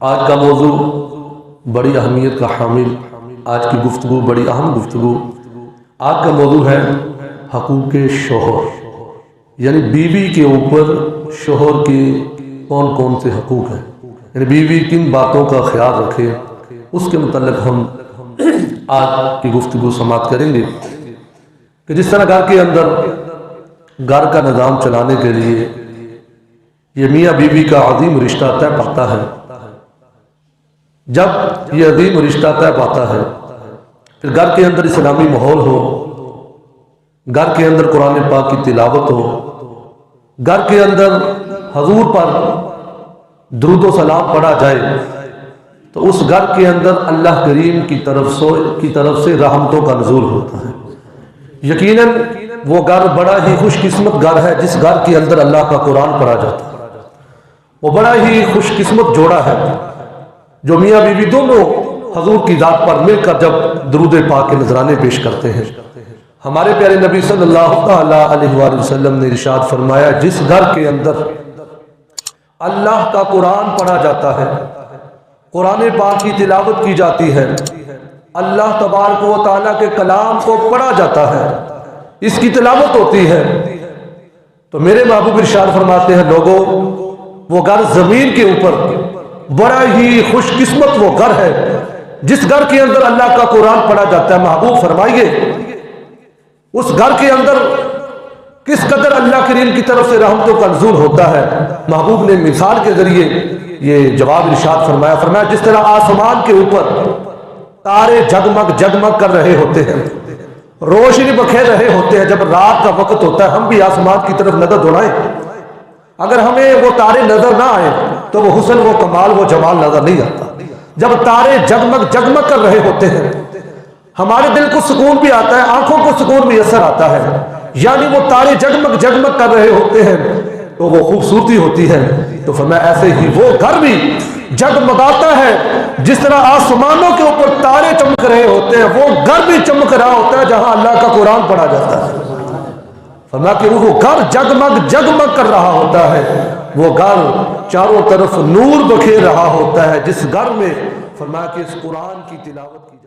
آج کا موضوع بڑی اہمیت کا حامل، آج کی گفتگو بڑی اہم گفتگو۔ آج کا موضوع ہے حقوق شوہر، یعنی بیوی کے اوپر شوہر کے کون کون سے حقوق ہیں، یعنی بیوی کن باتوں کا خیال رکھے، اس کے متعلق ہم آج کی گفتگو سماعت کریں گے کہ جس طرح گھر کے اندر گھر کا نظام چلانے کے لیے یہ میاں بیوی کا عظیم رشتہ طے پاتا ہے۔ جب یہ عظیم رشتہ طے پاتا ہے پھر گھر کے اندر اسلامی ماحول ہو، گھر کے اندر قرآن پاک کی تلاوت ہو، گھر کے اندر حضور پر درود و سلام پڑھا جائے، تو اس گھر کے اندر اللہ کریم کی طرف سے رحمتوں کا نزول ہوتا ہے۔ یقیناً وہ گھر بڑا ہی خوش قسمت گھر ہے جس گھر کے اندر اللہ کا قرآن پڑھا جاتا ہے۔ وہ بڑا ہی خوش قسمت جوڑا ہے جو میاں بیوی دونوں حضور کی ذات پر مل کر جب درود پاک کے نذرانے پیش کرتے ہیں۔ ہمارے پیارے نبی صلی اللہ علیہ وآلہ وسلم نے ارشاد فرمایا، جس گھر کے اندر اللہ کا قرآن پڑھا جاتا ہے، قرآن پاک کی تلاوت کی جاتی ہے، اللہ تبارک و تعالیٰ کے کلام کو پڑھا جاتا ہے، اس کی تلاوت ہوتی ہے، تو میرے محبوب ارشاد فرماتے ہیں، لوگوں وہ گھر زمین کے اوپر بڑا ہی خوش قسمت وہ گھر ہے جس گھر کے اندر اللہ کا قرآن پڑھا جاتا ہے۔ محبوب فرمائیے اس گھر کے اندر کس قدر اللہ کریم کی طرف سے رحمتوں کا نزول ہوتا ہے۔ محبوب نے مثال کے ذریعے یہ جواب ارشاد فرمایا جس طرح آسمان کے اوپر تارے جگمگ جگمگ کر رہے ہوتے ہیں، روشنی بکھیر رہے ہوتے ہیں، جب رات کا وقت ہوتا ہے ہم بھی آسمان کی طرف نظر دوڑائیں، اگر ہمیں وہ تارے نظر نہ آئے تو وہ حسن، وہ کمال، وہ جمال نظر نہیں آتا۔ جب تارے جگمگ جگمگ کر رہے ہوتے ہیں ہمارے دل کو سکون بھی آتا ہے، آنکھوں کو سکون بھی اثر آتا ہے، یعنی وہ تارے جگمگ جگمگ کر رہے ہوتے ہیں تو وہ خوبصورتی ہوتی ہے۔ تو فرمایا ایسے ہی وہ گھر بھی جگمگاتا ہے جس طرح آسمانوں کے اوپر تارے چمک رہے ہوتے ہیں، وہ گھر بھی چمک رہا ہوتا ہے جہاں اللہ کا قرآن پڑھا جاتا ہے۔ فرمایا کہ وہ گھر جگمگ جگمگ کر رہا ہوتا ہے، وہ گھر چاروں طرف نور بکھیر رہا ہوتا ہے جس گھر میں فرمایا کہ اس قرآن کی تلاوت کی